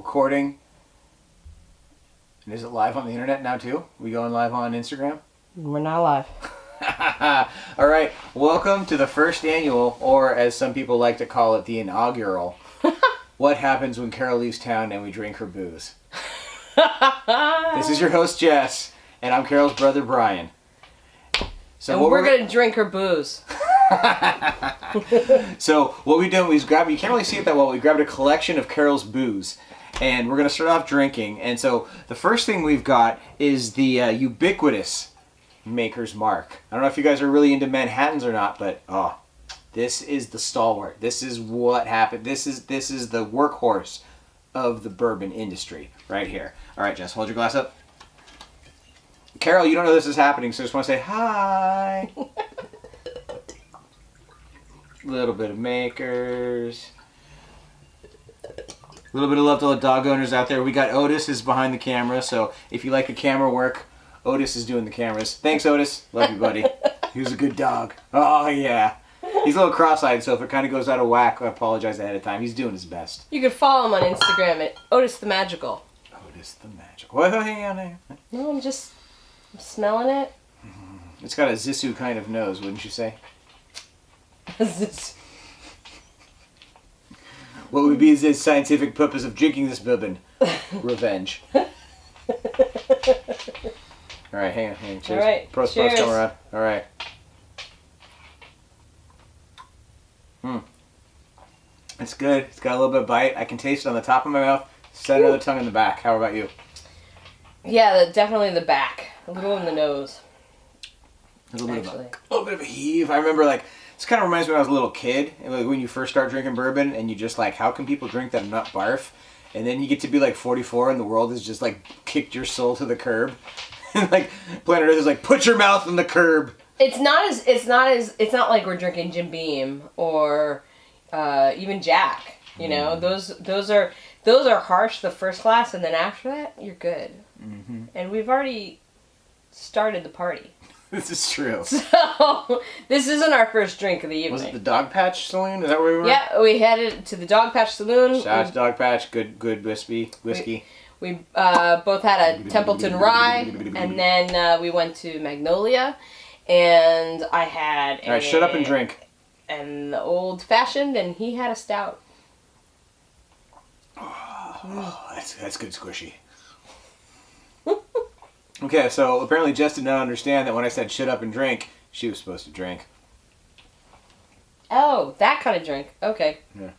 recording. And is it live on the internet now too? We going live on Instagram? We're not live. All right, welcome to the first annual, or as some people like to call it, the inaugural. What happens when Carol leaves town and we drink her booze? This is your host Jess, and I'm Carol's brother Brian. So and we're gonna drink her booze. So what we did was grab, you can't really see it that well, we grabbed a collection of Carol's booze. And we're going to start off drinking. And so the first thing we've got is the ubiquitous Maker's Mark. I don't know if you guys are really into Manhattans or not, but this is the stalwart. This is what happened. This is the workhorse of the bourbon industry right here. All right, Jess, hold your glass up. Carol, you don't know this is happening, so I just want to say hi. Little bit of Maker's. A little bit of love to all the dog owners out there. We got Otis is behind the camera, so if you like the camera work, Otis is doing the cameras. Thanks, Otis. Love you, buddy. He was a good dog. Oh, yeah. He's a little cross-eyed, so if it kind of goes out of whack, I apologize ahead of time. He's doing his best. You can follow him on Instagram at Otis the Magical. Otis the Magical. What? Hang on. No, I'm smelling it. It's got a Zissou kind of nose, wouldn't you say? What would be the scientific purpose of drinking this bourbon? Revenge. All right, hang on. Cheers. All right, Prost, cheers. come around. All right. It's good. It's got a little bit of bite. I can taste it on the top of my mouth. Set another tongue in the back. How about you? Yeah, definitely the back. A little in the nose. A little bit of a heave. I remember this kind of reminds me when I was a little kid, when you first start drinking bourbon, and you just how can people drink that and not barf? And then you get to be 44, and the world has just kicked your soul to the curb, and planet Earth is put your mouth on the curb. It's not like we're drinking Jim Beam or even Jack. You know, those are harsh the first glass, and then after that you're good. Mm-hmm. And we've already started the party. This is true. So, this isn't our first drink of the evening. Was it the Dog Patch Saloon? Is that where we were? Yeah, we headed to the Dog Patch Saloon. Shout out to Dog Patch. Good whiskey. We both had a Templeton Rye, and then we went to Magnolia, and I had All right, shut up and drink. An old fashioned, and he had a stout. Oh, that's good squishy. Okay, so apparently Jess did not understand that when I said shut up and drink, she was supposed to drink. Oh, that kind of drink. Okay. Yeah.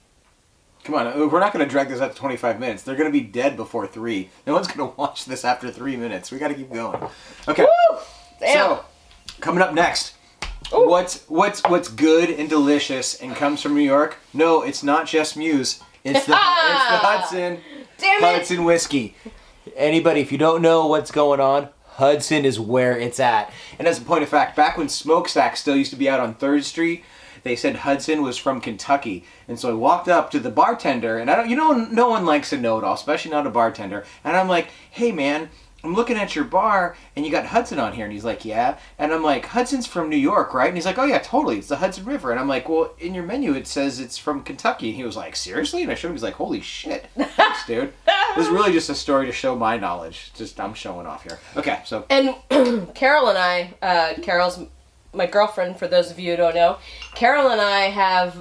Come on, we're not going to drag this out to 25 minutes. They're going to be dead before 3. No one's going to watch this after 3 minutes. We got to keep going. Okay. Woo! Damn. So, coming up next. Ooh. What's good and delicious and comes from New York? No, it's not just Muse. It's the Hudson. Damn it. Hudson whiskey. Anybody, if you don't know what's going on, Hudson is where it's at. And as a point of fact, back when Smokestack still used to be out on 3rd Street, they said Hudson was from Kentucky. And so I walked up to the bartender, and no one likes to know it all, especially not a bartender. And I'm like, hey man, I'm looking at your bar, and you got Hudson on here. And he's like, yeah. And I'm like, Hudson's from New York, right? And he's like, oh yeah, totally. It's the Hudson River. And I'm like, well, in your menu it says it's from Kentucky. And he was like, seriously? And I showed him. He's like, holy shit. Thanks, dude. This is really just a story to show my knowledge. Just I'm showing off here. Okay, so. And Carol and I, Carol's my girlfriend, for those of you who don't know. Carol and I have...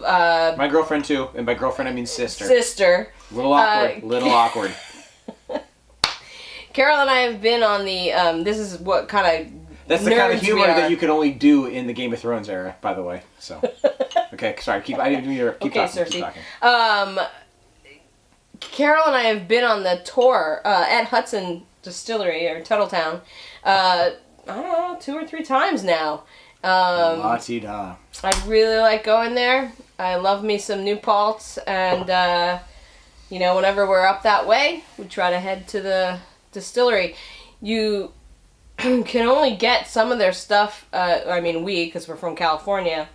my girlfriend too. And by girlfriend I mean sister. Sister. Little awkward. Carol and I have been on the, this is what kind of That's the kind of humor that you can only do in the Game of Thrones era, by the way. So, okay, sorry, I didn't mean to keep talking. Keep talking. Carol and I have been on the tour at Hudson Distillery, or Tuttletown, I don't know, 2 or 3 times now. La-ti-da. I really like going there. I love me some New Paltz, and, whenever we're up that way, we try to head to the distillery. You can only get some of their stuff, because we're from California,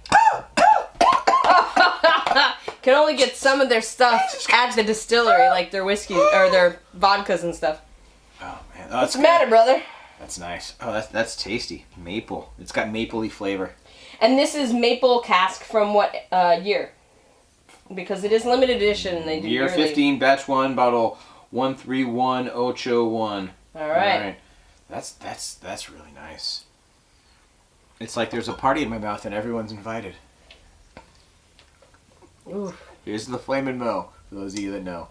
can only get some of their stuff at the distillery, like their whiskey, or their vodkas and stuff. Oh man, what's the matter, brother? That's nice. Oh, that's tasty. Maple. It's got mapley flavor. And this is maple cask from what year? Because it is limited edition, and they do year yearly. 15, batch 1, bottle 131801. All right. That's really nice. It's like there's a party in my mouth and everyone's invited. Oof. Here's the Flamin' Mo, for those of you that know.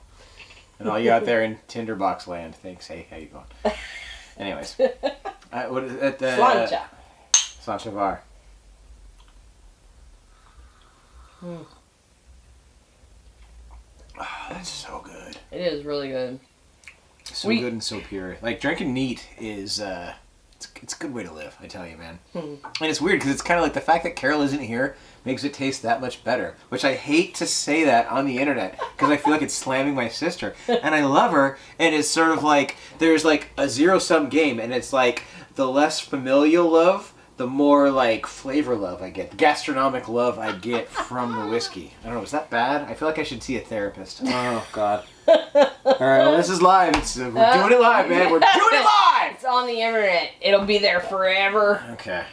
And all you out there in Tinderbox land, thanks. Hey, how you going? Anyways. What is it? Slancha. Slancha Var. Mm. Oh, that's so good. It is really good. So good and so pure. Like, drinking neat is, it's a good way to live, I tell you, man. And it's weird, because it's kind of like the fact that Carol isn't here makes it taste that much better. Which I hate to say that on the internet, because I feel like it's slamming my sister. And I love her, and it's sort of like, there's like a zero-sum game, and it's like, the less familial love, the more like flavor love I get. The gastronomic love I get from the whiskey. I don't know, is that bad? I feel like I should see a therapist. Oh, God. Alright, well, this is live. We're doing it live, man. We're doing it live! It's on the internet. It'll be there forever. Okay.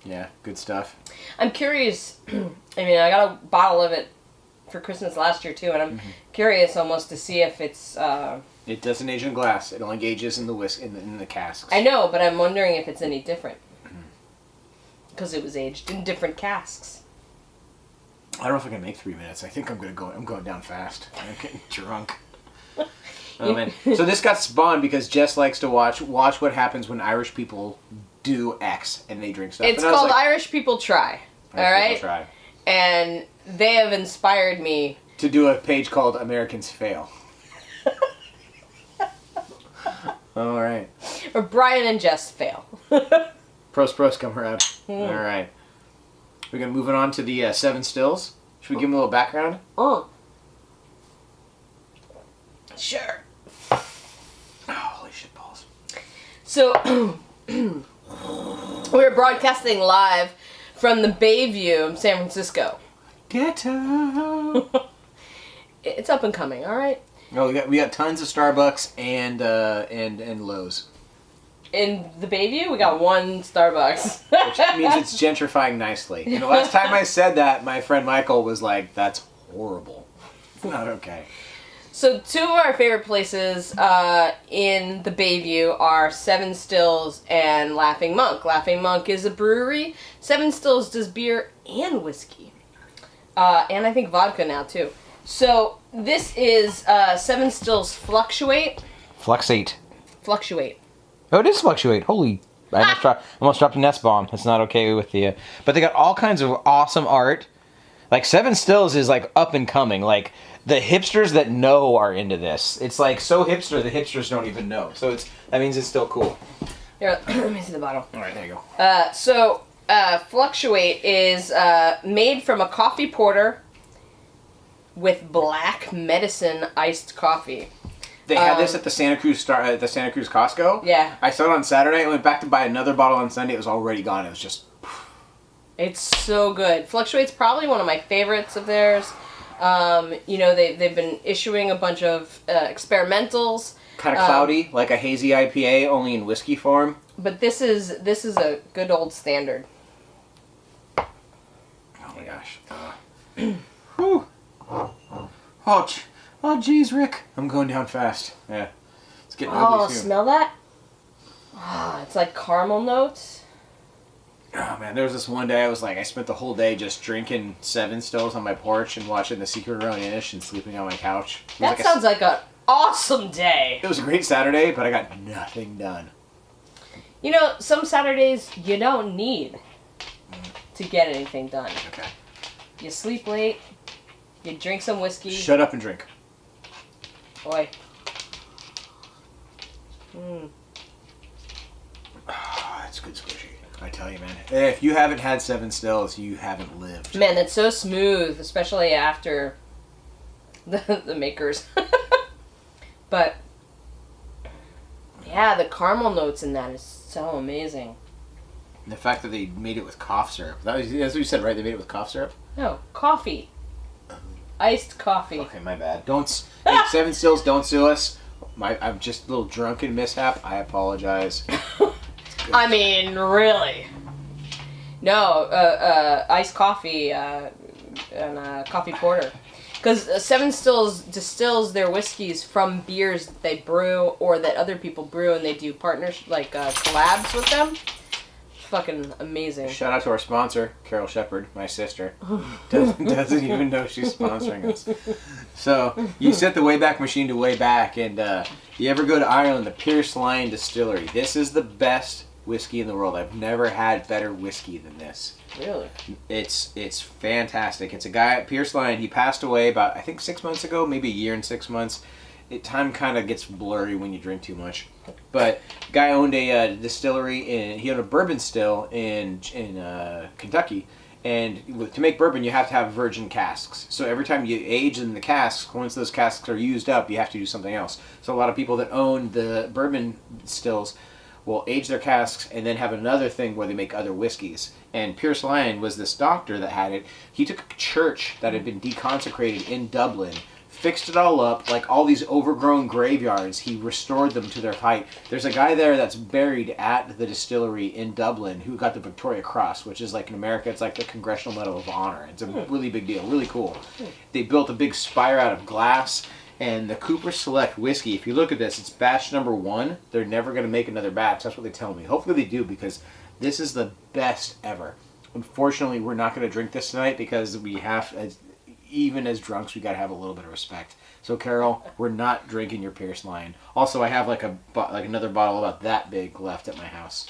Yeah, good stuff. I'm curious. I mean, I got a bottle of it for Christmas last year, too, and I'm curious almost to see if it's... It doesn't age in glass. It only ages in the in the casks. I know, but I'm wondering if it's any different. Because it was aged in different casks. I don't know if I can make 3 minutes. I think I'm going down fast. I'm getting drunk. Oh man! So this got spawned because Jess likes to watch what happens when Irish people do X and they drink stuff. It's called Irish People Try. All right. Try. And they have inspired me to do a page called Americans Fail. All right. Or Brian and Jess fail. Pros, come around. All right. We're going to move it on to the 7 Stills. Should we give them a little background? Sure. Oh, holy shit balls. So, we're broadcasting live from the Bayview in San Francisco. Ghetto. It's up and coming, all right? Oh, we got tons of Starbucks and Lowe's. In the Bayview, we got one Starbucks. Which means it's gentrifying nicely. And the last time I said that, my friend Michael was like, that's horrible. It's not okay. So 2 of our favorite places in the Bayview are 7 Stills and Laughing Monk. Laughing Monk is a brewery. 7 Stills does beer and whiskey. And I think vodka now, too. So this is 7 Stills Fluctuate. Fluxate. Fluctuate. Oh, it is Fluctuate. Holy... I almost dropped an S-bomb. That's not okay with the... But they got all kinds of awesome art. Like, 7 Stills is, like, up and coming. Like, the hipsters that know are into this. It's, like, so hipster the hipsters don't even know. So that means it's still cool. Here, let me see the bottle. All right, there you go. So, Fluctuate is made from a coffee porter with black medicine iced coffee. They had this at the Santa Cruz Costco. Yeah. I saw it on Saturday. I went back to buy another bottle on Sunday. It was already gone. It was just... It's so good. Fluctuate's probably one of my favorites of theirs. You know, they've been issuing a bunch of experimentals. Kind of cloudy, like a hazy IPA, only in whiskey form. But this is a good old standard. Oh my gosh. Whew. Oh, geez, Rick. I'm going down fast. Yeah. It's getting ugly soon. Smell that? Oh, it's like caramel notes. Oh, man. There was this one day I was like, I spent the whole day just drinking 7 Stills on my porch and watching The Secret of Ish and sleeping on my couch. That sounds like an awesome day. It was a great Saturday, but I got nothing done. You know, some Saturdays you don't need to get anything done. Okay. You sleep late. You drink some whiskey. Shut up and drink. Boy. It's good squishy. I tell you, man. If you haven't had 7 Stills, you haven't lived. Man, that's so smooth, especially after the makers. But, yeah, the caramel notes in that is so amazing. And the fact that they made it with cough syrup. That's what you said, right? They made it with cough syrup? No, coffee. Iced coffee. Okay, my bad. Hey, 7 Stills, don't sue us. I'm just a little drunken mishap. I apologize. I mean, really. No, iced coffee, coffee porter. Because Seven Stills distills their whiskeys from beers that they brew or that other people brew, and they do collabs with them. Fucking amazing. Shout out to our sponsor, Carol Shepard, my sister. Doesn't even know she's sponsoring us. So, you set the Wayback Machine to way back, and you ever go to Ireland, the Pierce Lyon Distillery. This is the best whiskey in the world. I've never had better whiskey than this. Really? It's fantastic. It's a guy at Pierce Lyon. He passed away about, I think, 6 months ago, maybe a year and 6 months. Time kind of gets blurry when you drink too much. But guy owned a distillery, he owned a bourbon still in Kentucky. And to make bourbon, you have to have virgin casks. So every time you age in the casks, once those casks are used up, you have to do something else. So a lot of people that own the bourbon stills will age their casks and then have another thing where they make other whiskeys. And Pierce Lyon was this doctor that had it. He took a church that had been deconsecrated in Dublin, fixed it all up, like all these overgrown graveyards. He restored them to their height. There's a guy there that's buried at the distillery in Dublin who got the Victoria Cross, which is like in America, it's like the Congressional Medal of Honor. It's a really big deal, really cool. They built a big spire out of glass. And the Cooper Select whiskey, if you look at this, it's batch number 1. They're never going to make another batch. That's what they tell me. Hopefully they do, because this is the best ever. Unfortunately, we're not going to drink this tonight because we have, even as drunks, we got to have a little bit of respect. So, Carol, we're not drinking your Pierce Lyon. Also, I have like another bottle about that big left at my house.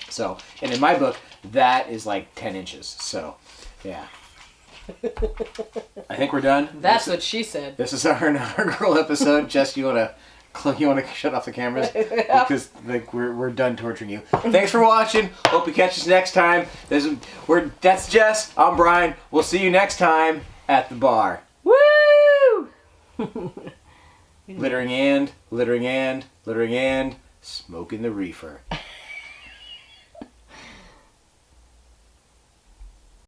So, and in my book, that is like 10 inches. So, yeah. I think we're done. That's what she said. This is our inaugural episode. Jess, you wanna shut off the cameras because we're done torturing you. Thanks for watching. Hope you catch us next time. That's Jess. I'm Brian. We'll see you next time at the bar. Woo! Littering and smoking the reefer.